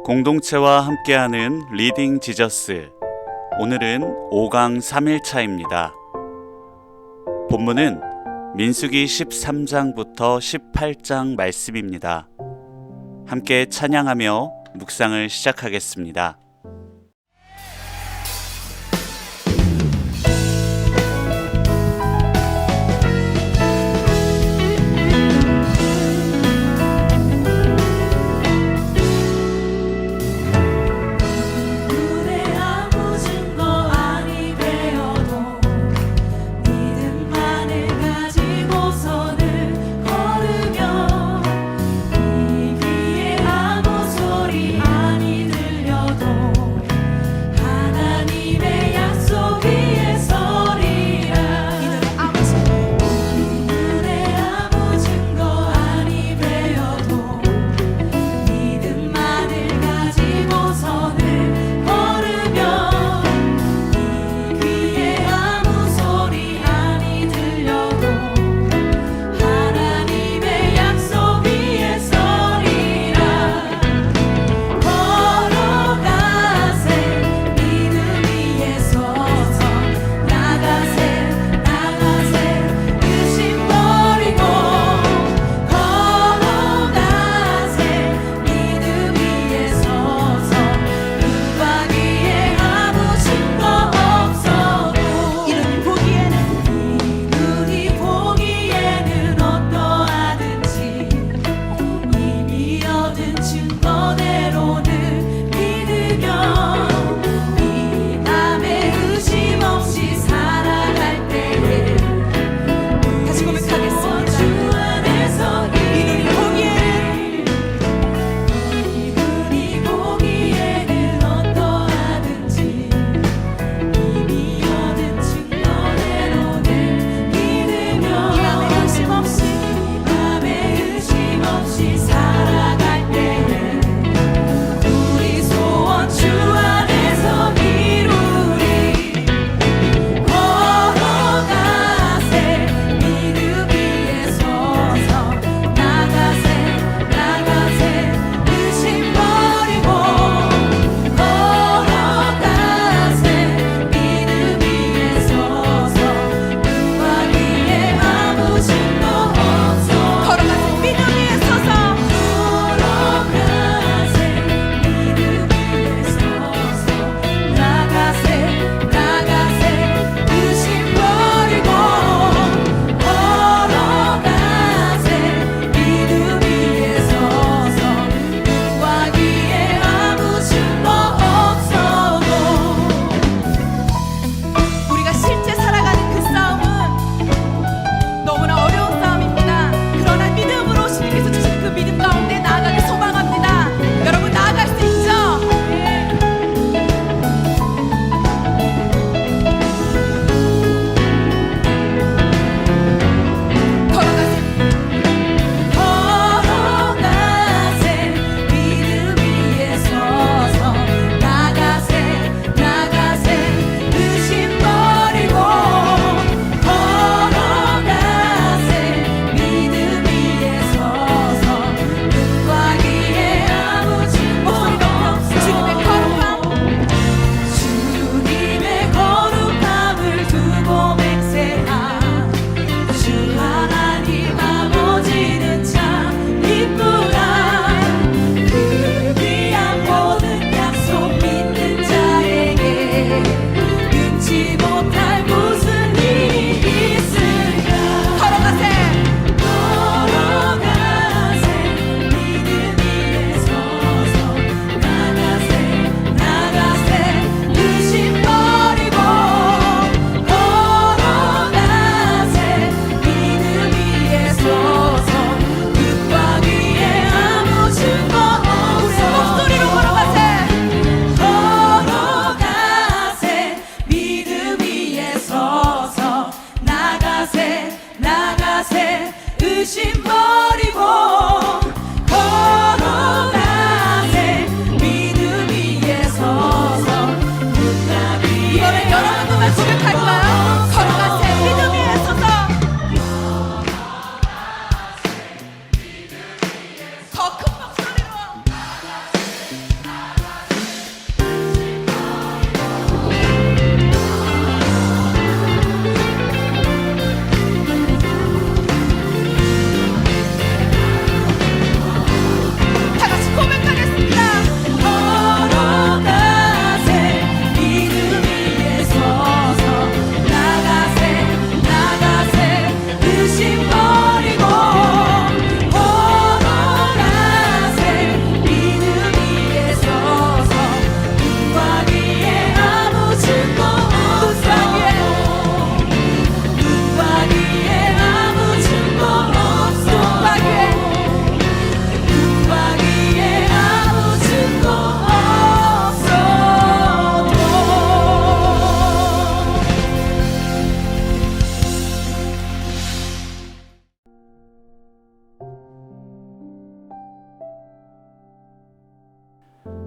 공동체와 함께하는 리딩 지저스. 오늘은 5강 3일차입니다. 본문은 민수기 13장부터 18장 말씀입니다. 함께 찬양하며 묵상을 시작하겠습니다.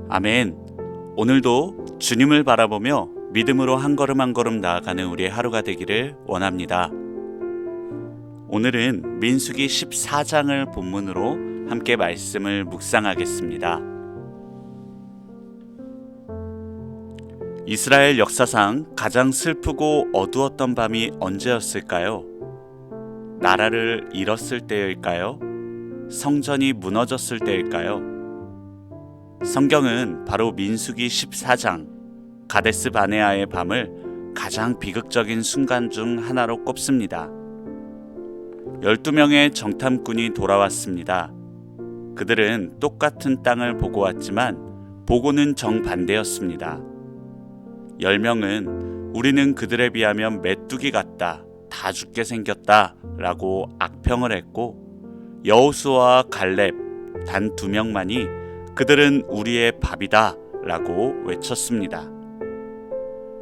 아멘. 오늘도 주님을 바라보며 믿음으로 한 걸음 한 걸음 나아가는 우리의 하루가 되기를 원합니다. 오늘은 민수기 14장을 본문으로 함께 말씀을 묵상하겠습니다. 이스라엘 역사상 가장 슬프고 어두웠던 밤이 언제였을까요? 나라를 잃었을 때일까요? 성전이 무너졌을 때일까요? 성경은 바로 민수기 14장 가데스 바네아의 밤을 가장 비극적인 순간 중 하나로 꼽습니다. 12명의 정탐꾼이 돌아왔습니다. 그들은 똑같은 땅을 보고 왔지만 보고는 정반대였습니다. 10명은 우리는 그들에 비하면 메뚜기 같다, 다 죽게 생겼다 라고 악평을 했고, 여호수아와 갈렙 단 2명만이 그들은 우리의 밥이다 라고 외쳤습니다.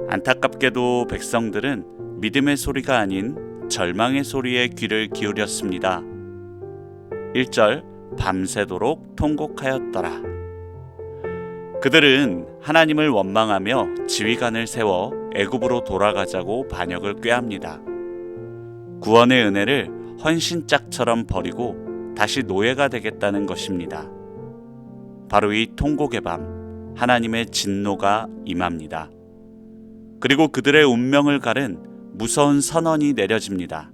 안타깝게도 백성들은 믿음의 소리가 아닌 절망의 소리에 귀를 기울였습니다. 1절 밤새도록 통곡하였더라. 그들은 하나님을 원망하며 지휘관을 세워 애굽으로 돌아가자고 반역을 꾀합니다. 구원의 은혜를 헌신짝처럼 버리고 다시 노예가 되겠다는 것입니다. 바로 이 통곡의 밤, 하나님의 진노가 임합니다. 그리고 그들의 운명을 가른 무서운 선언이 내려집니다.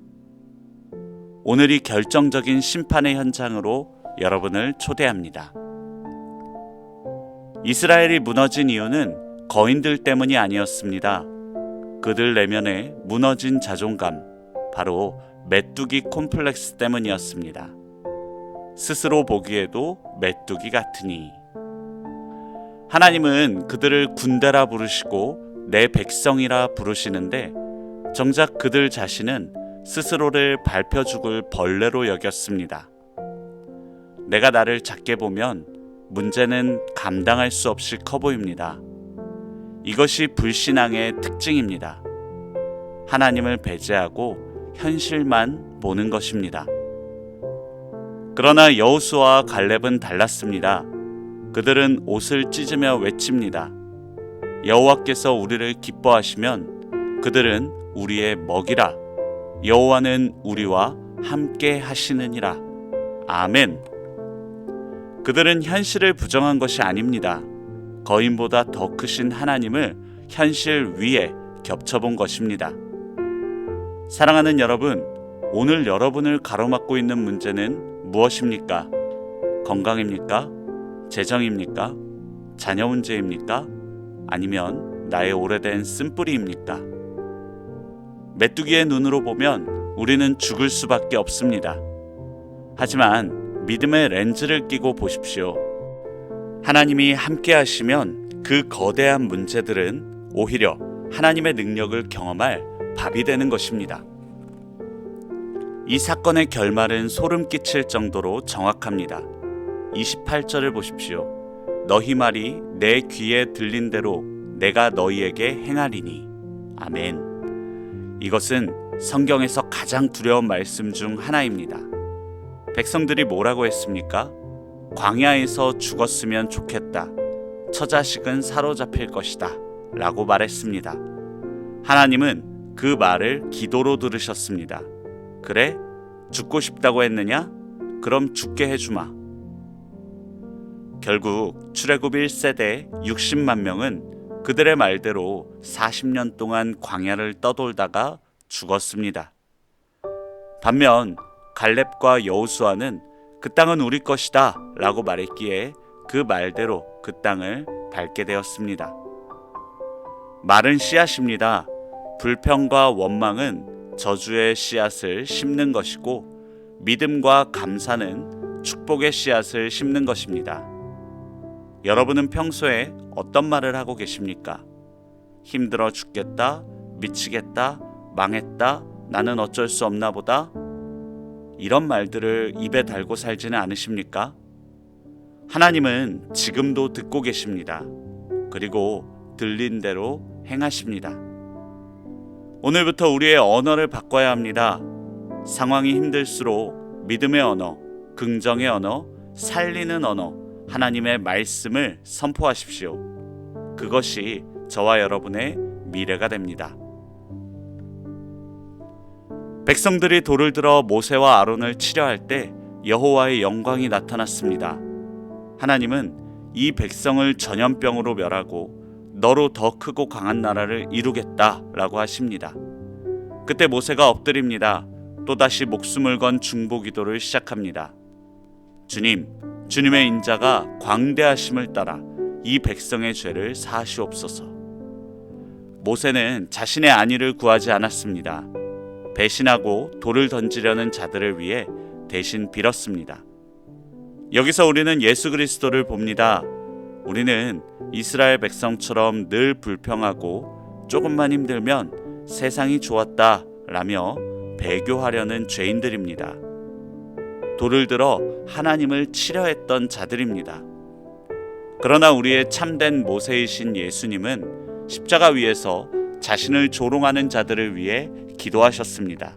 오늘이 결정적인 심판의 현장으로 여러분을 초대합니다. 이스라엘이 무너진 이유는 거인들 때문이 아니었습니다. 그들 내면에 무너진 자존감, 바로 메뚜기 콤플렉스 때문이었습니다. 스스로 보기에도 메뚜기 같으니. 하나님은 그들을 군대라 부르시고 내 백성이라 부르시는데 정작 그들 자신은 스스로를 밟혀 죽을 벌레로 여겼습니다. 내가 나를 작게 보면 문제는 감당할 수 없이 커 보입니다. 이것이 불신앙의 특징입니다. 하나님을 배제하고 현실만 보는 것입니다. 그러나 여호수아와 갈렙은 달랐습니다. 그들은 옷을 찢으며 외칩니다. 여호와께서 우리를 기뻐하시면 그들은 우리의 먹이라. 여호와는 우리와 함께 하시느니라. 아멘. 그들은 현실을 부정한 것이 아닙니다. 거인보다 더 크신 하나님을 현실 위에 겹쳐본 것입니다. 사랑하는 여러분, 오늘 여러분을 가로막고 있는 문제는 무엇입니까? 건강입니까? 재정입니까? 자녀 문제입니까? 아니면 나의 오래된 쓴뿌리입니까? 메뚜기의 눈으로 보면 우리는 죽을 수밖에 없습니다. 하지만 믿음의 렌즈를 끼고 보십시오. 하나님이 함께 하시면 그 거대한 문제들은 오히려 하나님의 능력을 경험할 밥이 되는 것입니다. 이 사건의 결말은 소름 끼칠 정도로 정확합니다. 28절을 보십시오. 너희 말이 내 귀에 들린 대로 내가 너희에게 행하리니. 아멘. 이것은 성경에서 가장 두려운 말씀 중 하나입니다. 백성들이 뭐라고 했습니까? 광야에서 죽었으면 좋겠다. 처자식은 사로잡힐 것이다. 라고 말했습니다. 하나님은 그 말을 기도로 들으셨습니다. 그래? 죽고 싶다고 했느냐? 그럼 죽게 해주마. 결국 출애굽 1세대 60만 명은 그들의 말대로 40년 동안 광야를 떠돌다가 죽었습니다. 반면 갈렙과 여호수아는 그 땅은 우리 것이다 라고 말했기에 그 말대로 그 땅을 밟게 되었습니다. 말은 씨앗입니다. 불평과 원망은 저주의 씨앗을 심는 것이고 믿음과 감사는 축복의 씨앗을 심는 것입니다. 여러분은 평소에 어떤 말을 하고 계십니까? 힘들어 죽겠다, 미치겠다, 망했다, 나는 어쩔 수 없나 보다. 이런 말들을 입에 달고 살지는 않으십니까? 하나님은 지금도 듣고 계십니다. 그리고 들린 대로 행하십니다. 오늘부터 우리의 언어를 바꿔야 합니다. 상황이 힘들수록 믿음의 언어, 긍정의 언어, 살리는 언어, 하나님의 말씀을 선포하십시오. 그것이 저와 여러분의 미래가 됩니다. 백성들이 돌을 들어 모세와 아론을 치려할 때 여호와의 영광이 나타났습니다. 하나님은 이 백성을 전염병으로 멸하고 너로 더 크고 강한 나라를 이루겠다라고 하십니다. 그때 모세가 엎드립니다. 또다시 목숨을 건 중보 기도를 시작합니다. 주님, 주님의 인자가 광대하심을 따라 이 백성의 죄를 사하시옵소서. 모세는 자신의 안위를 구하지 않았습니다. 배신하고 돌을 던지려는 자들을 위해 대신 빌었습니다. 여기서 우리는 예수 그리스도를 봅니다. 우리는 이스라엘 백성처럼 늘 불평하고 조금만 힘들면 세상이 좋았다 라며 배교하려는 죄인들입니다. 돌을 들어 하나님을 치려 했던 자들입니다. 그러나 우리의 참된 모세이신 예수님은 십자가 위에서 자신을 조롱하는 자들을 위해 기도하셨습니다.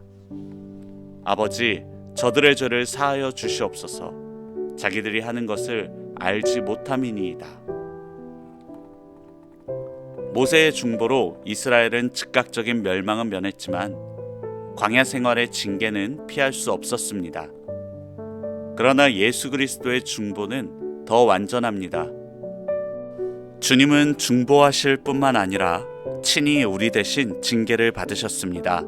아버지, 저들의 죄를 사하여 주시옵소서. 자기들이 하는 것을 알지 못함이니이다. 모세의 중보로 이스라엘은 즉각적인 멸망은 면했지만 광야 생활의 징계는 피할 수 없었습니다. 그러나 예수 그리스도의 중보는 더 완전합니다. 주님은 중보하실 뿐만 아니라 친히 우리 대신 징계를 받으셨습니다.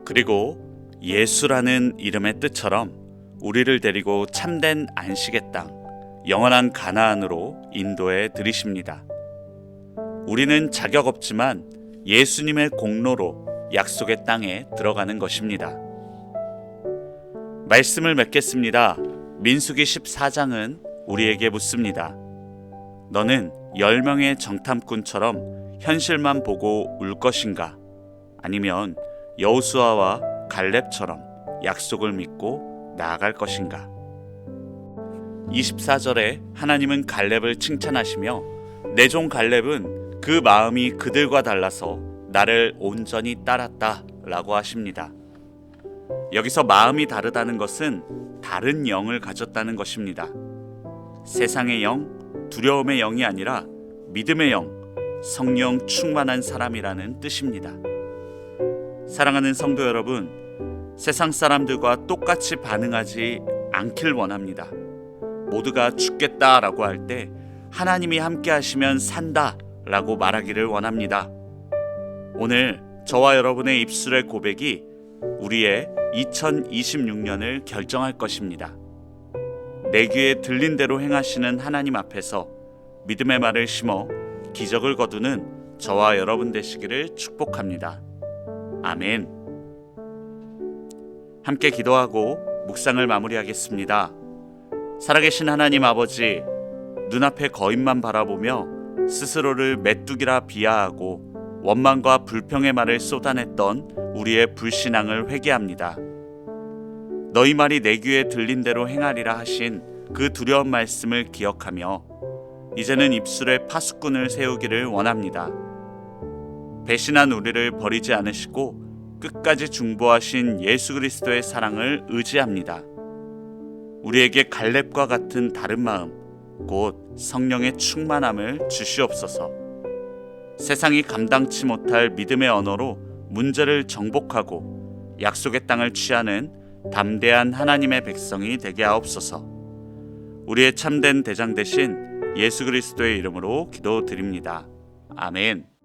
그리고 예수라는 이름의 뜻처럼 우리를 데리고 참된 안식의 땅, 영원한 가나안으로 인도해 드리십니다. 우리는 자격 없지만 예수님의 공로로 약속의 땅에 들어가는 것입니다. 말씀을 맺겠습니다. 민수기 14장은 우리에게 묻습니다. 너는 10명의 정탐꾼처럼 현실만 보고 울 것인가? 아니면 여호수아와 갈렙처럼 약속을 믿고 나아갈 것인가? 24절에 하나님은 갈렙을 칭찬하시며 내 종 갈렙은 그 마음이 그들과 달라서 나를 온전히 따랐다 라고 하십니다. 여기서 마음이 다르다는 것은 다른 영을 가졌다는 것입니다. 세상의 영, 두려움의 영이 아니라 믿음의 영, 성령 충만한 사람이라는 뜻입니다. 사랑하는 성도 여러분, 세상 사람들과 똑같이 반응하지 않길 원합니다. 모두가 죽겠다라고 할 때 하나님이 함께 하시면 산다 라고 말하기를 원합니다. 오늘 저와 여러분의 입술의 고백이 우리의 2026년을 결정할 것입니다. 내 귀에 들린 대로 행하시는 하나님 앞에서 믿음의 말을 심어 기적을 거두는 저와 여러분 되시기를 축복합니다. 아멘. 함께 기도하고 묵상을 마무리하겠습니다. 살아계신 하나님 아버지, 눈앞의 거인만 바라보며 스스로를 메뚜기라 비하하고 원망과 불평의 말을 쏟아냈던 우리의 불신앙을 회개합니다. 너희 말이 내 귀에 들린 대로 행하리라 하신 그 두려운 말씀을 기억하며 이제는 입술에 파수꾼을 세우기를 원합니다. 배신한 우리를 버리지 않으시고 끝까지 중보하신 예수 그리스도의 사랑을 의지합니다. 우리에게 갈렙과 같은 다른 마음, 곧 성령의 충만함을 주시옵소서. 세상이 감당치 못할 믿음의 언어로 문제를 정복하고 약속의 땅을 취하는 담대한 하나님의 백성이 되게 하옵소서. 우리의 참된 대장 되신 예수 그리스도의 이름으로 기도드립니다. 아멘.